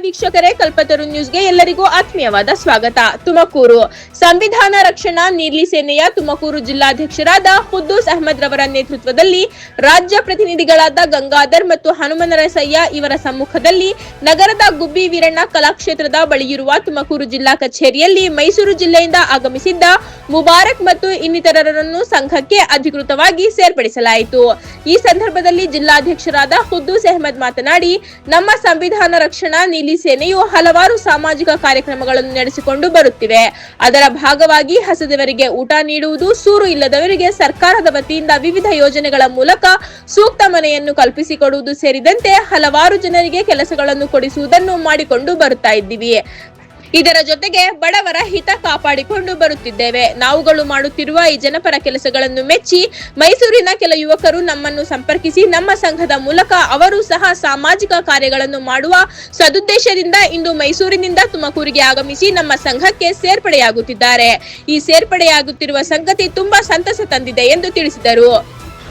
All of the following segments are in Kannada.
ವೀಕ್ಷಕರೇ, ಕಲ್ಪತರು ನ್ಯೂಸ್ಗೆ ಎಲ್ಲರಿಗೂ ಆತ್ಮೀಯವಾದ ಸ್ವಾಗತ. ತುಮಕೂರು ಸಂವಿಧಾನ ರಕ್ಷಣಾ ನೀಲಿ ಸೇನೆಯ ತುಮಕೂರು ಜಿಲ್ಲಾಧ್ಯಕ್ಷರಾದ ಖುದ್ದೂಸ್ ಅಹಮದ್ ರವರ ನೇತೃತ್ವದಲ್ಲಿ ರಾಜ್ಯ ಪ್ರತಿನಿಧಿಗಳಾದ ಗಂಗಾಧರ್ ಮತ್ತು ಹನುಮನರಸಯ್ಯ ಇವರ ಸಮ್ಮುಖದಲ್ಲಿ ನಗರದ ಗುಬ್ಬಿ ವೀರಣ್ಣ ಕಲಾಕ್ಷೇತ್ರದ ಬಳಿಯಿರುವ ತುಮಕೂರು ಜಿಲ್ಲಾ ಕಚೇರಿಯಲ್ಲಿ ಮೈಸೂರು ಜಿಲ್ಲೆಯಿಂದ ಆಗಮಿಸಿದ್ದ ಮುಬಾರಕ್ ಮತ್ತು ಇನ್ನಿತರರನ್ನು ಸಂಘಕ್ಕೆ ಅಧಿಕೃತವಾಗಿ ಸೇರ್ಪಡಿಸಲಾಯಿತು. ಈ ಸಂದರ್ಭದಲ್ಲಿ ಜಿಲ್ಲಾಧ್ಯಕ್ಷರಾದ ಖುದ್ದೂಸ್ ಅಹಮದ್ ಮಾತನಾಡಿ, ನಮ್ಮ ಸಂವಿಧಾನ ರಕ್ಷಣಾ ನೀಲಿ ಸೇನೆಯು ಹಲವಾರು ಸಾಮಾಜಿಕ ಕಾರ್ಯಕ್ರಮಗಳನ್ನು ನಡೆಸಿಕೊಂಡು ಬರುತ್ತಿವೆ. ಅದರ ಭಾಗವಾಗಿ ಹಸಿದವರಿಗೆ ಊಟ ನೀಡುವುದು, ಸೂರು ಇಲ್ಲದವರಿಗೆ ಸರ್ಕಾರದ ವತಿಯಿಂದ ವಿವಿಧ ಯೋಜನೆಗಳ ಮೂಲಕ ಸೂಕ್ತ ಮನೆಯನ್ನು ಕಲ್ಪಿಸಿಕೊಡುವುದು ಸೇರಿದಂತೆ ಹಲವಾರು ಜನರಿಗೆ ಕೆಲಸಗಳನ್ನು ಕೊಡಿಸುವುದನ್ನು ಮಾಡಿಕೊಂಡು ಬರುತ್ತಾ ಇದ್ದೀವಿ. ಇದರ ಜೊತೆಗೆ ಬಡವರ ಹಿತ ಕಾಪಾಡಿಕೊಂಡು ಬರುತ್ತಿದ್ದೇವೆ. ನಾವುಗಳು ಮಾಡುತ್ತಿರುವ ಈ ಜನಪರ ಕೆಲಸಗಳನ್ನು ಮೆಚ್ಚಿ ಮೈಸೂರಿನ ಕೆಲ ಯುವಕರು ನಮ್ಮನ್ನು ಸಂಪರ್ಕಿಸಿ ನಮ್ಮ ಸಂಘದ ಮೂಲಕ ಅವರು ಸಹ ಸಾಮಾಜಿಕ ಕಾರ್ಯಗಳನ್ನು ಮಾಡುವ ಸದುದ್ದೇಶದಿಂದ ಇಂದು ಮೈಸೂರಿನಿಂದ ತುಮಕೂರಿಗೆ ಆಗಮಿಸಿ ನಮ್ಮ ಸಂಘಕ್ಕೆ ಸೇರ್ಪಡೆಯಾಗುತ್ತಿದ್ದಾರೆ. ಈ ಸೇರ್ಪಡೆಯಾಗುತ್ತಿರುವ ಸಂಗತಿ ತುಂಬಾ ಸಂತಸ ತಂದಿದೆ ಎಂದು ತಿಳಿಸಿದರು.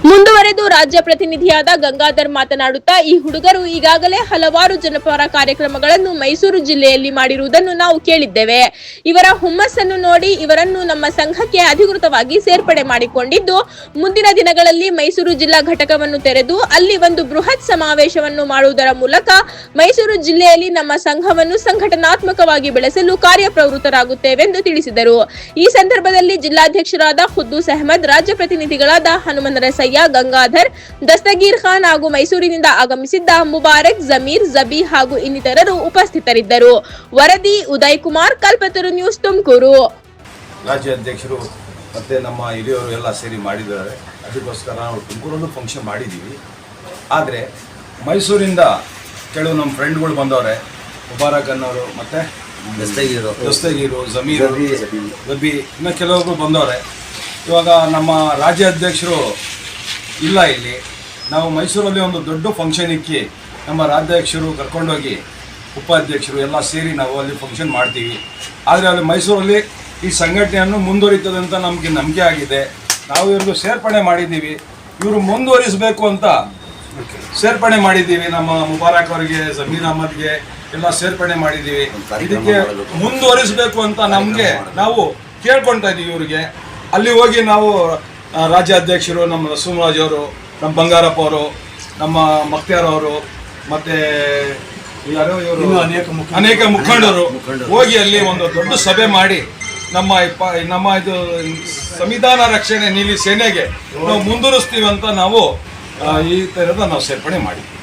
ಮುಂದುವರೆದು ರಾಜ್ಯ ಪ್ರತಿನಿಧಿಯಾದ ಗಂಗಾಧರ್ ಮಾತನಾಡುತ್ತಾ, ಈ ಹುಡುಗರು ಈಗಾಗಲೇ ಹಲವಾರು ಜನಪರ ಕಾರ್ಯಕ್ರಮಗಳನ್ನು ಮೈಸೂರು ಜಿಲ್ಲೆಯಲ್ಲಿ ಮಾಡಿರುವುದನ್ನು ನಾವು ಕೇಳಿದ್ದೇವೆ. ಇವರ ಹುಮ್ಮಸ್ಸನ್ನು ನೋಡಿ ಇವರನ್ನು ನಮ್ಮ ಸಂಘಕ್ಕೆ ಅಧಿಕೃತವಾಗಿ ಸೇರ್ಪಡೆ ಮಾಡಿಕೊಂಡಿದ್ದು, ಮುಂದಿನ ದಿನಗಳಲ್ಲಿ ಮೈಸೂರು ಜಿಲ್ಲಾ ಘಟಕವನ್ನು ತೆರೆದು ಅಲ್ಲಿ ಒಂದು ಬೃಹತ್ ಸಮಾವೇಶವನ್ನು ಮಾಡುವುದರ ಮೂಲಕ ಮೈಸೂರು ಜಿಲ್ಲೆಯಲ್ಲಿ ನಮ್ಮ ಸಂಘವನ್ನು ಸಂಘಟನಾತ್ಮಕವಾಗಿ ಬೆಳೆಸಲು ಕಾರ್ಯಪ್ರವೃತ್ತರಾಗುತ್ತೇವೆಂದು ತಿಳಿಸಿದರು. ಈ ಸಂದರ್ಭದಲ್ಲಿ ಜಿಲ್ಲಾಧ್ಯಕ್ಷರಾದ ಖುದ್ದೂಸ್ ಅಹಮದ್, ರಾಜ್ಯ ಪ್ರತಿನಿಧಿಗಳಾದ ಹನುಮನರಸಯ್ಯ, ಗಂಗಾಧರ್, ದಸ್ತಗೀರ್ ಖಾನ್ ಹಾಗೂ ಮೈಸೂರಿನಿಂದ ಆಗಮಿಸಿದ್ದ ಮುಬಾರಕ್, ಜಮೀರ್, ಜಬಿ ಹಾಗೂ ಇನ್ನಿತರರು ಉಪಸ್ಥಿತರಿದ್ದರು. ವರದಿ ಉದಯ್ ಕುಮಾರ್, ಕಲ್ಪತರು ನ್ಯೂಸ್, ತುಮಕೂರು. ರಾಜ್ಯ ಅಧ್ಯಕ್ಷರು ಮತ್ತೆ ನಮ್ಮ ಹಿರಿಯವರು ಎಲ್ಲ ಸೇರಿ ಮಾಡಿದ್ದಾರೆ. ಅದಕ್ಕೋಸ್ಕರ ನಾವು ತುಮಕೂರಲ್ಲೂ ಫಂಕ್ಷನ್ ಮಾಡಿದ್ದೀವಿ. ಆದರೆ ಮೈಸೂರಿಂದ ಕೆಲವು ನಮ್ಮ ಫ್ರೆಂಡ್ಗಳು ಬಂದವರೆ, ಮುಬಾರಕ್ ಅನ್ನೋರು, ಮತ್ತು ದಸ್ತಗೀರು, ಜಮೀರ್, ಜಬಿ, ಇನ್ನು ಕೆಲವೊಬ್ಬರು ಬಂದವರೆ. ಇವಾಗ ನಮ್ಮ ರಾಜ್ಯ ಅಧ್ಯಕ್ಷರು ಇಲ್ಲ ಇಲ್ಲಿ. ನಾವು ಮೈಸೂರಲ್ಲಿ ಒಂದು ದೊಡ್ಡ ಫಂಕ್ಷನ್ ಇಕ್ಕಿ ನಮ್ಮ ರಾಜ್ಯಾಧ್ಯಕ್ಷರು ಕರ್ಕೊಂಡೋಗಿ ಉಪಾಧ್ಯಕ್ಷರು ಎಲ್ಲ ಸೇರಿ ನಾವು ಅಲ್ಲಿ ಫಂಕ್ಷನ್ ಮಾಡ್ತೀವಿ. ಆದರೆ ಅಲ್ಲಿ ಮೈಸೂರಲ್ಲಿ ಈ ಸಂಘಟನೆಯನ್ನು ಮುಂದುವರಿತದೆ ಅಂತ ನಮಗೆ ನಂಬಿಕೆ ಆಗಿದೆ. ನಾವು ಇವ್ರಿಗೂ ಸೇರ್ಪಡೆ ಮಾಡಿದ್ದೀವಿ. ಇವರು ಮುಂದುವರಿಸಬೇಕು ಅಂತ ಸೇರ್ಪಡೆ ಮಾಡಿದ್ದೀವಿ. ನಮ್ಮ ಮುಬಾರಕ್ ಅವರಿಗೆ, ಜಮೀರ್ ಅಹಮದ್ಗೆ ಎಲ್ಲ ಸೇರ್ಪಡೆ ಮಾಡಿದ್ದೀವಿ. ಇದಕ್ಕೆ ಮುಂದುವರಿಸಬೇಕು ಅಂತ ನಮಗೆ ನಾವು ಕೇಳ್ಕೊಳ್ತಾ ಇದ್ದೀವಿ. ಇವರಿಗೆ ಅಲ್ಲಿ ಹೋಗಿ ನಾವು ರಾಜ್ಯಾಧ್ಯಕ್ಷರು, ನಮ್ಮ ನರಸಿಂಹರಾಜ್ ಅವರು, ನಮ್ಮ ಬಂಗಾರಪ್ಪ ಅವರು, ನಮ್ಮ ಮಕ್ತಿಯಾರ್ ಅವರು, ಮತ್ತು ಯಾರೋ ಇವರು ಅನೇಕ ಮುಖಂಡರು ಹೋಗಿ ಅಲ್ಲಿ ಒಂದು ದೊಡ್ಡ ಸಭೆ ಮಾಡಿ ನಮ್ಮ ಇದು ಸಂವಿಧಾನ ರಕ್ಷಣೆ ನೀಲಿ ಸೇನೆಗೆ ನಾವು ಮುಂದುವರಿಸ್ತೀವಿ ಅಂತ ನಾವು ಈ ಥರದ ನಾವು ಸೇರ್ಪಡೆ ಮಾಡಿದ್ವಿ.